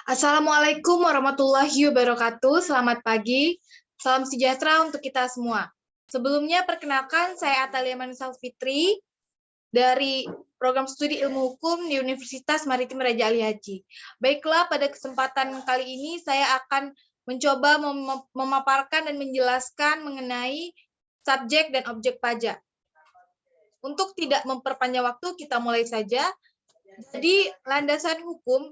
Assalamualaikum warahmatullahi wabarakatuh. Selamat pagi. Salam sejahtera untuk kita semua. Sebelumnya, perkenalkan saya Atalia Manisal Fitri dari Program Studi Ilmu Hukum di Universitas Maritim Raja Ali Haji. Baiklah, pada kesempatan kali ini saya akan mencoba memaparkan dan menjelaskan mengenai subjek dan objek pajak. Untuk tidak memperpanjang waktu, kita mulai saja. Jadi, landasan hukum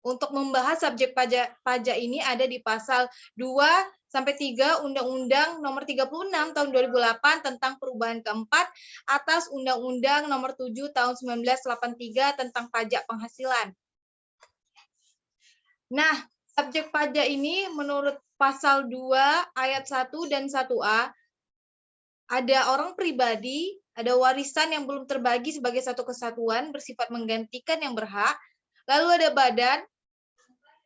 untuk membahas subjek pajak ini ada di pasal 2-3 Undang-Undang Nomor 36 Tahun 2008 tentang perubahan keempat atas Undang-Undang Nomor 7 Tahun 1983 tentang pajak penghasilan. Nah, subjek pajak ini menurut pasal 2 ayat 1 dan 1A ada orang pribadi, ada warisan yang belum terbagi sebagai satu kesatuan bersifat menggantikan yang berhak, lalu ada badan,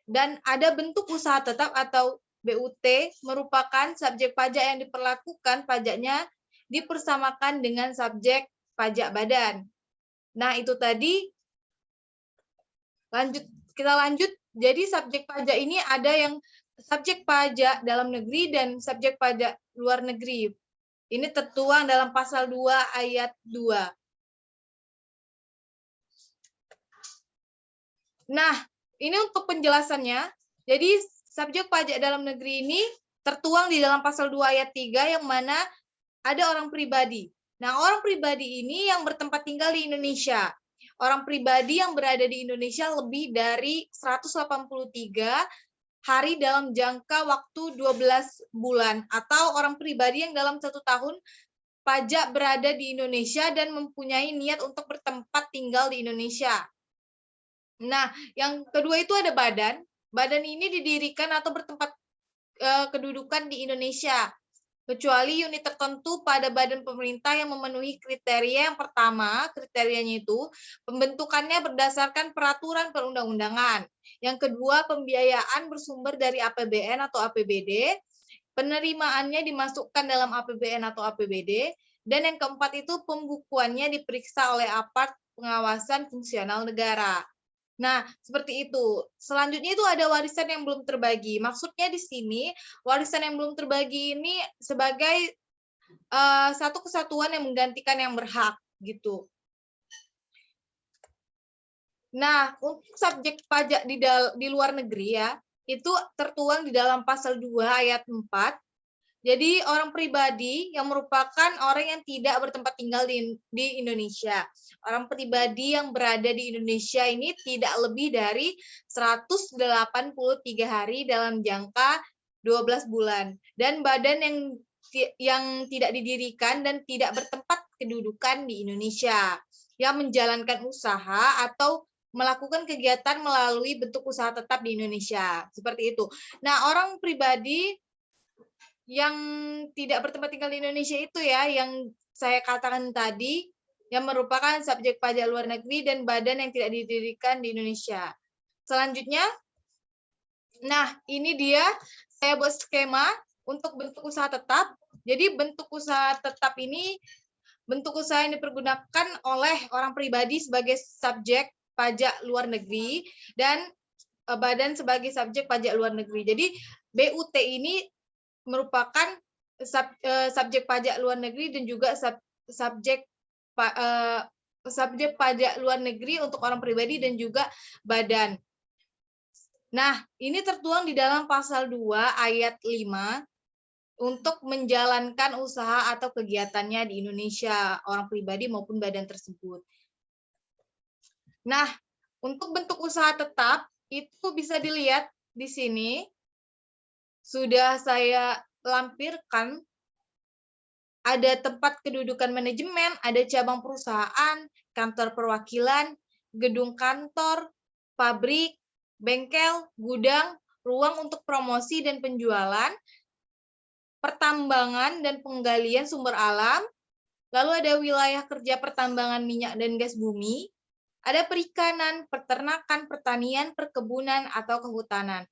dan ada bentuk usaha tetap atau BUT merupakan subjek pajak yang diperlakukan pajaknya dipersamakan dengan subjek pajak badan. Nah, itu tadi. Kita lanjut. Jadi subjek pajak ini ada yang subjek pajak dalam negeri dan subjek pajak luar negeri. Ini tertuang dalam pasal 2 ayat 2. Nah, ini untuk penjelasannya. Jadi subjek pajak dalam negeri ini tertuang di dalam pasal 2 ayat 3 yang mana ada orang pribadi. Nah, orang pribadi ini yang bertempat tinggal di Indonesia. Orang pribadi yang berada di Indonesia lebih dari 183 hari dalam jangka waktu 12 bulan. Atau orang pribadi yang dalam 1 tahun pajak berada di Indonesia dan mempunyai niat untuk bertempat tinggal di Indonesia. Nah, yang kedua itu ada badan. Badan ini didirikan atau bertempat kedudukan di Indonesia, kecuali unit tertentu pada badan pemerintah yang memenuhi kriteria. Yang pertama, kriterianya itu pembentukannya berdasarkan peraturan perundang-undangan. Yang kedua, pembiayaan bersumber dari APBN atau APBD, penerimaannya dimasukkan dalam APBN atau APBD, dan yang keempat itu pembukuannya diperiksa oleh Apart Pengawasan Fungsional Negara. Nah, seperti itu. Selanjutnya itu ada warisan yang belum terbagi. Maksudnya di sini, warisan yang belum terbagi ini sebagai satu kesatuan yang menggantikan yang berhak, gitu. Nah, untuk subjek pajak di luar negeri ya, itu tertuang di dalam pasal 2 ayat 4. Jadi orang pribadi yang merupakan orang yang tidak bertempat tinggal di Indonesia. Orang pribadi yang berada di Indonesia ini tidak lebih dari 183 hari dalam jangka 12 bulan. Dan badan yang tidak didirikan dan tidak bertempat kedudukan di Indonesia, yang menjalankan usaha atau melakukan kegiatan melalui bentuk usaha tetap di Indonesia. Seperti itu. Nah, orang pribadi yang tidak bertempat tinggal di Indonesia itu ya, yang saya katakan tadi, yang merupakan subjek pajak luar negeri dan badan yang tidak didirikan di Indonesia. Selanjutnya, nah ini dia, saya buat skema untuk bentuk usaha tetap. Jadi bentuk usaha tetap ini, bentuk usaha yang dipergunakan oleh orang pribadi sebagai subjek pajak luar negeri dan badan sebagai subjek pajak luar negeri. Jadi BUT ini merupakan subjek pajak luar negeri dan juga subjek pajak luar negeri untuk orang pribadi dan juga badan. Nah, ini tertuang di dalam pasal 2 ayat 5 untuk menjalankan usaha atau kegiatannya di Indonesia, orang pribadi maupun badan tersebut. Nah, untuk bentuk usaha tetap itu bisa dilihat di sini. Sudah saya lampirkan, ada tempat kedudukan manajemen, ada cabang perusahaan, kantor perwakilan, gedung kantor, pabrik, bengkel, gudang, ruang untuk promosi dan penjualan, pertambangan dan penggalian sumber alam, lalu ada wilayah kerja pertambangan minyak dan gas bumi, ada perikanan, peternakan, pertanian, perkebunan, atau kehutanan,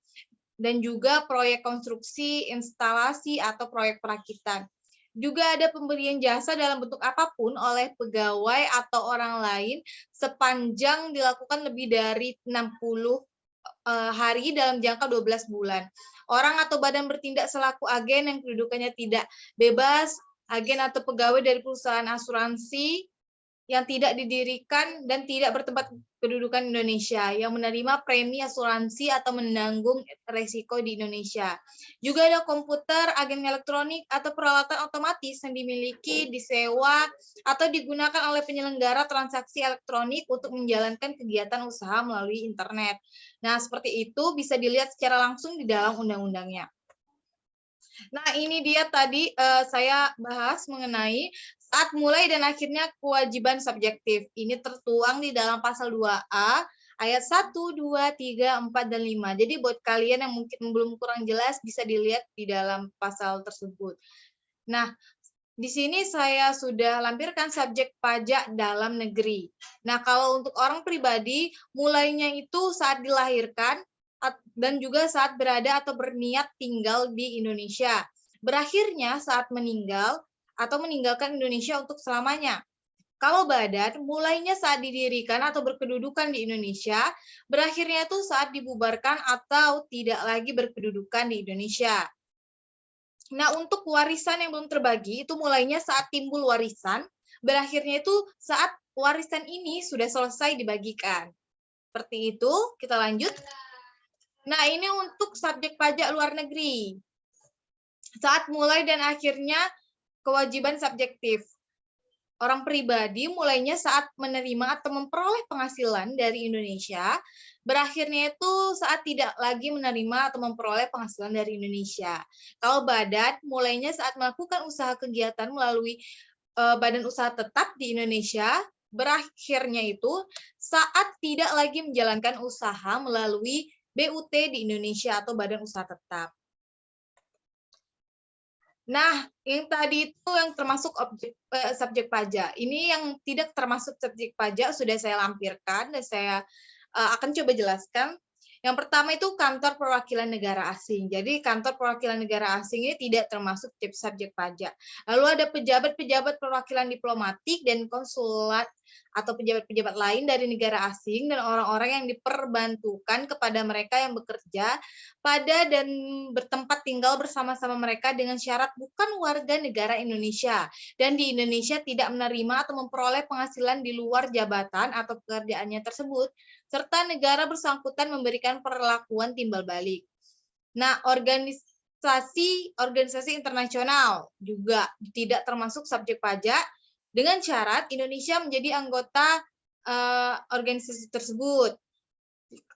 dan juga proyek konstruksi, instalasi, atau proyek perakitan. Juga ada pemberian jasa dalam bentuk apapun oleh pegawai atau orang lain sepanjang dilakukan lebih dari 60 hari dalam jangka 12 bulan. Orang atau badan bertindak selaku agen yang kedudukannya tidak bebas, agen atau pegawai dari perusahaan asuransi yang tidak didirikan dan tidak bertempat kedudukan Indonesia, yang menerima premi asuransi atau menanggung resiko di Indonesia. Juga ada komputer, agen elektronik, atau peralatan otomatis yang dimiliki, disewa, atau digunakan oleh penyelenggara transaksi elektronik untuk menjalankan kegiatan usaha melalui internet. Nah, seperti itu bisa dilihat secara langsung di dalam undang-undangnya. Nah, ini dia tadi saya bahas mengenai saat mulai dan akhirnya kewajiban subjektif. Ini tertuang di dalam pasal 2A ayat 1, 2, 3, 4, dan 5. Jadi buat kalian yang mungkin belum kurang jelas bisa dilihat di dalam pasal tersebut. Nah, di sini saya sudah lampirkan subjek pajak dalam negeri. Nah, kalau untuk orang pribadi, mulainya itu saat dilahirkan dan juga saat berada atau berniat tinggal di Indonesia. Berakhirnya saat meninggal atau meninggalkan Indonesia untuk selamanya. Kalau badan, mulainya saat didirikan atau berkedudukan di Indonesia, berakhirnya itu saat dibubarkan atau tidak lagi berkedudukan di Indonesia. Nah, untuk warisan yang belum terbagi, itu mulainya saat timbul warisan, berakhirnya itu saat warisan ini sudah selesai dibagikan. Seperti itu, kita lanjut. Nah, ini untuk subjek pajak luar negeri. Saat mulai dan akhirnya kewajiban subjektif. Orang pribadi mulainya saat menerima atau memperoleh penghasilan dari Indonesia, berakhirnya itu saat tidak lagi menerima atau memperoleh penghasilan dari Indonesia. Kalau badan, mulainya saat melakukan usaha kegiatan melalui badan usaha tetap di Indonesia, berakhirnya itu saat tidak lagi menjalankan usaha melalui BUT di Indonesia atau badan usaha tetap. Nah, yang tadi itu yang termasuk subjek pajak. Ini yang tidak termasuk subjek pajak sudah saya lampirkan dan saya akan coba jelaskan. Yang pertama itu kantor perwakilan negara asing. Jadi kantor perwakilan negara asing ini tidak termasuk subjek pajak. Lalu ada pejabat-pejabat perwakilan diplomatik dan konsulat atau pejabat-pejabat lain dari negara asing dan orang-orang yang diperbantukan kepada mereka yang bekerja pada dan bertempat tinggal bersama-sama mereka dengan syarat bukan warga negara Indonesia dan di Indonesia tidak menerima atau memperoleh penghasilan di luar jabatan atau pekerjaannya tersebut, serta negara bersangkutan memberikan perlakuan timbal balik. Nah, organisasi internasional juga tidak termasuk subjek pajak dengan syarat Indonesia menjadi anggota organisasi tersebut.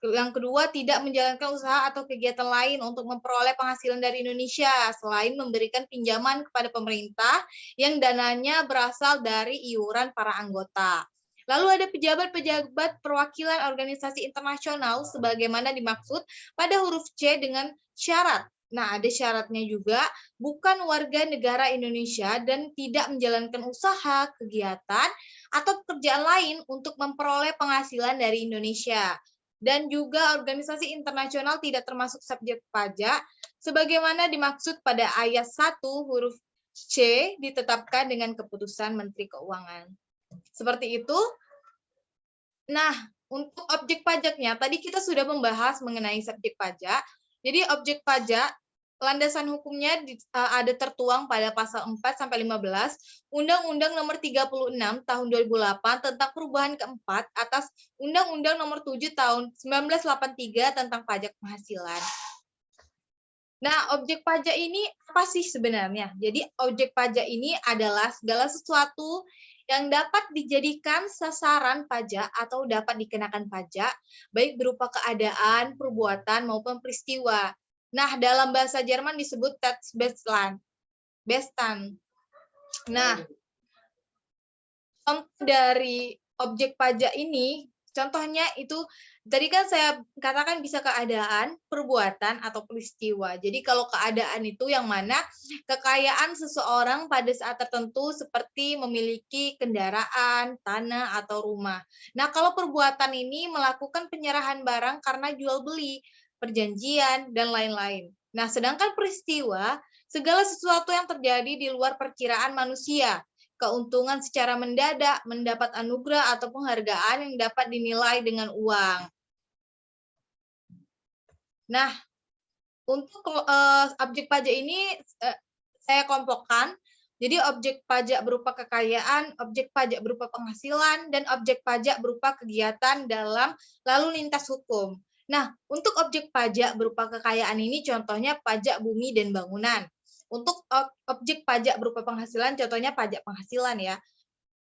Yang kedua, tidak menjalankan usaha atau kegiatan lain untuk memperoleh penghasilan dari Indonesia selain memberikan pinjaman kepada pemerintah yang dananya berasal dari iuran para anggota. Lalu ada pejabat-pejabat perwakilan organisasi internasional sebagaimana dimaksud pada huruf C dengan syarat. Nah, ada syaratnya juga, bukan warga negara Indonesia dan tidak menjalankan usaha, kegiatan, atau pekerjaan lain untuk memperoleh penghasilan dari Indonesia. Dan juga organisasi internasional tidak termasuk subjek pajak, sebagaimana dimaksud pada ayat 1 huruf C ditetapkan dengan keputusan Menteri Keuangan. Seperti itu. Nah, untuk objek pajaknya, tadi kita sudah membahas mengenai subjek pajak. Jadi objek pajak, landasan hukumnya ada tertuang pada pasal 4-15 Undang-Undang Nomor 36 Tahun 2008 tentang perubahan keempat atas Undang-Undang Nomor 7 Tahun 1983 tentang pajak penghasilan. Nah, objek pajak ini apa sih sebenarnya? Jadi objek pajak ini adalah segala sesuatu yang dapat dijadikan sasaran pajak atau dapat dikenakan pajak, baik berupa keadaan, perbuatan, maupun peristiwa. Nah, dalam bahasa Jerman disebut Tatbestand. Nah, contoh dari objek pajak ini, contohnya itu, tadi kan saya katakan bisa keadaan, perbuatan, atau peristiwa. Jadi kalau keadaan itu yang mana kekayaan seseorang pada saat tertentu seperti memiliki kendaraan, tanah, atau rumah. Nah, kalau perbuatan ini melakukan penyerahan barang karena jual beli, perjanjian, dan lain-lain. Nah, sedangkan peristiwa, segala sesuatu yang terjadi di luar perkiraan manusia, keuntungan secara mendadak, mendapat anugerah atau penghargaan yang dapat dinilai dengan uang. Nah, untuk objek pajak ini saya kelompokkan. Jadi objek pajak berupa kekayaan, objek pajak berupa penghasilan, dan objek pajak berupa kegiatan dalam lalu lintas hukum. Nah, untuk objek pajak berupa kekayaan ini contohnya pajak bumi dan bangunan. Untuk objek pajak berupa penghasilan contohnya pajak penghasilan ya.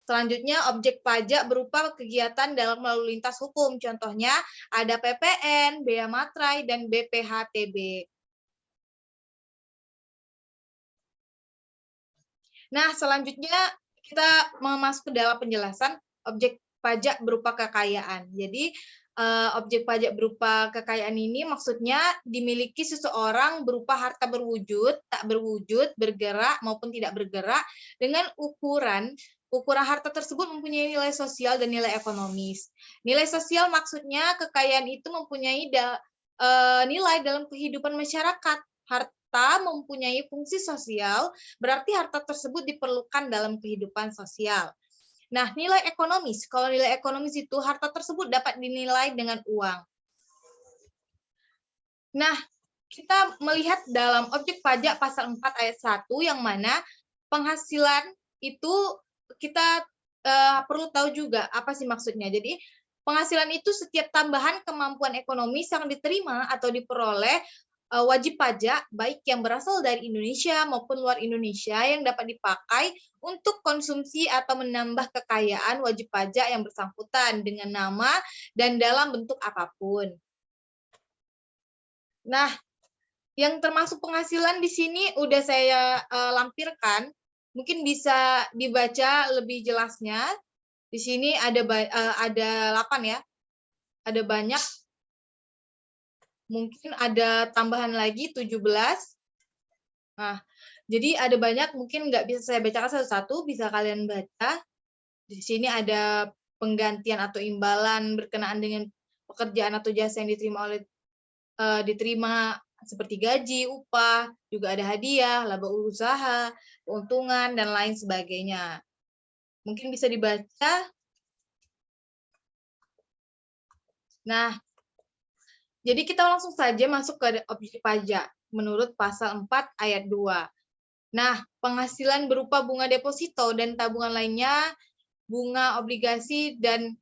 Selanjutnya objek pajak berupa kegiatan dalam lalu lintas hukum. Contohnya ada PPN, Bea Matrai, dan BPHTB. Nah, selanjutnya kita masuk ke dalam penjelasan objek pajak berupa kekayaan. Jadi, objek pajak berupa kekayaan ini maksudnya dimiliki seseorang berupa harta berwujud, tak berwujud, bergerak maupun tidak bergerak dengan ukuran harta tersebut mempunyai nilai sosial dan nilai ekonomis. Nilai sosial maksudnya kekayaan itu mempunyai nilai dalam kehidupan masyarakat. Harta mempunyai fungsi sosial, berarti harta tersebut diperlukan dalam kehidupan sosial. Nah, nilai ekonomis. Kalau nilai ekonomis itu harta tersebut dapat dinilai dengan uang. Nah, kita melihat dalam objek pajak pasal 4 ayat 1 yang mana penghasilan itu kita perlu tahu juga apa sih maksudnya. Jadi, penghasilan itu setiap tambahan kemampuan ekonomis yang diterima atau diperoleh wajib pajak baik yang berasal dari Indonesia maupun luar Indonesia yang dapat dipakai untuk konsumsi atau menambah kekayaan wajib pajak yang bersangkutan dengan nama dan dalam bentuk apapun. Nah, yang termasuk penghasilan di sini udah saya lampirkan, mungkin bisa dibaca lebih jelasnya. Di sini ada 8 ya, ada banyak. Mungkin ada tambahan lagi 17. Nah, jadi ada banyak, mungkin nggak bisa saya bacakan satu-satu, bisa kalian baca. Di sini ada penggantian atau imbalan berkenaan dengan pekerjaan atau jasa yang diterima seperti gaji, upah, juga ada hadiah, laba usaha, keuntungan, dan lain sebagainya. Mungkin bisa dibaca. Nah, jadi kita langsung saja masuk ke objek pajak menurut pasal 4 ayat 2. Nah, penghasilan berupa bunga deposito dan tabungan lainnya, bunga obligasi dan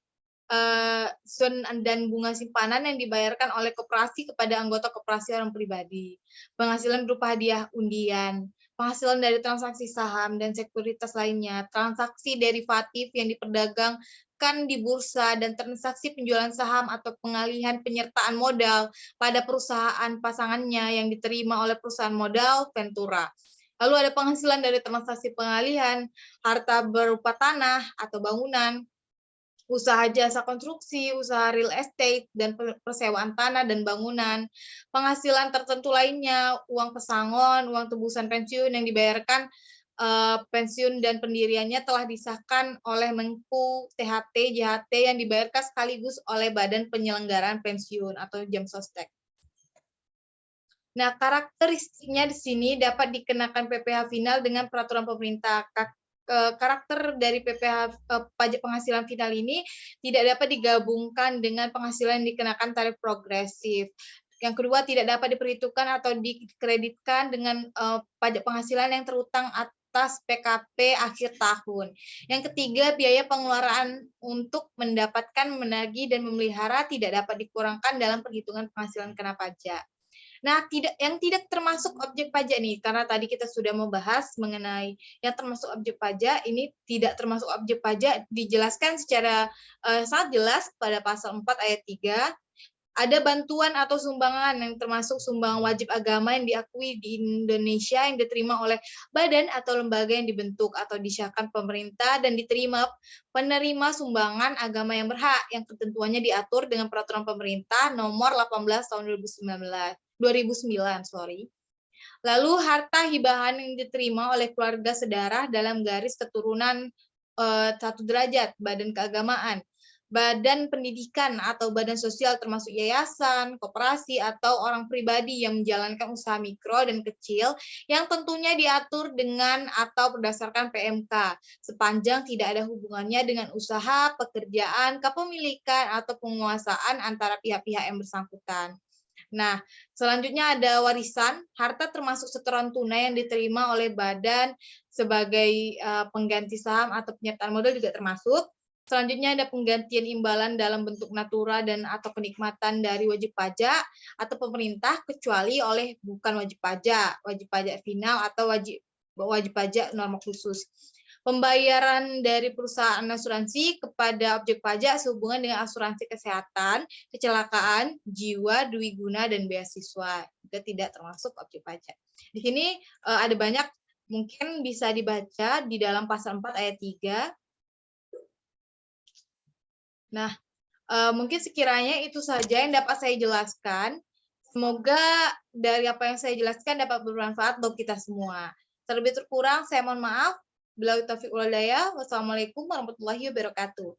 bunga simpanan yang dibayarkan oleh koperasi kepada anggota koperasi orang pribadi. Penghasilan berupa hadiah undian, penghasilan dari transaksi saham dan sekuritas lainnya, transaksi derivatif yang diperdagangkan di bursa, dan transaksi penjualan saham atau pengalihan penyertaan modal pada perusahaan pasangannya yang diterima oleh perusahaan modal Ventura. Lalu ada penghasilan dari transaksi pengalihan harta berupa tanah atau bangunan, usaha jasa konstruksi, usaha real estate, dan persewaan tanah dan bangunan. Penghasilan tertentu lainnya, uang pesangon, uang tebusan pensiun yang dibayarkan pensiun dan pendiriannya telah disahkan oleh Menku THT, JHT yang dibayarkan sekaligus oleh Badan Penyelenggaraan Pensiun atau Jamsostek. Nah, karakteristiknya di sini dapat dikenakan PPh final dengan peraturan pemerintah. Karakter dari PPh pajak penghasilan final ini tidak dapat digabungkan dengan penghasilan yang dikenakan tarif progresif. Yang kedua, tidak dapat diperhitungkan atau dikreditkan dengan pajak penghasilan yang terutang atas PKP akhir tahun. Yang ketiga, biaya pengeluaran untuk mendapatkan, menagih, dan memelihara tidak dapat dikurangkan dalam perhitungan penghasilan kena pajak. Nah, yang tidak termasuk objek pajak nih, karena tadi kita sudah membahas mengenai yang termasuk objek pajak, ini tidak termasuk objek pajak, dijelaskan secara sangat jelas pada pasal 4 ayat 3. Ada bantuan atau sumbangan yang termasuk sumbangan wajib agama yang diakui di Indonesia yang diterima oleh badan atau lembaga yang dibentuk atau disahkan pemerintah dan diterima penerima sumbangan agama yang berhak, yang ketentuannya diatur dengan peraturan pemerintah nomor 18 tahun 2009. Lalu harta hibahan yang diterima oleh keluarga sedarah dalam garis keturunan 1 derajat, badan keagamaan, badan pendidikan atau badan sosial termasuk yayasan, koperasi, atau orang pribadi yang menjalankan usaha mikro dan kecil yang tentunya diatur dengan atau berdasarkan PMK sepanjang tidak ada hubungannya dengan usaha, pekerjaan, kepemilikan, atau penguasaan antara pihak-pihak yang bersangkutan. Nah, selanjutnya ada warisan, harta termasuk setoran tunai yang diterima oleh badan sebagai pengganti saham atau penyertaan modal juga termasuk. Selanjutnya ada penggantian imbalan dalam bentuk natura dan atau kenikmatan dari wajib pajak atau pemerintah kecuali oleh bukan wajib pajak final atau wajib pajak norma khusus. Pembayaran dari perusahaan asuransi kepada objek pajak sehubungan dengan asuransi kesehatan, kecelakaan, jiwa, dwi guna, dan beasiswa. Juga tidak termasuk objek pajak. Di sini ada banyak, mungkin bisa dibaca di dalam pasal 4 ayat 3. Nah, mungkin sekiranya itu saja yang dapat saya jelaskan. Semoga dari apa yang saya jelaskan dapat bermanfaat untuk kita semua. Terlebih terkurang, saya mohon maaf. Billahi taufiq wal hidayah. Wassalamualaikum warahmatullahi wabarakatuh.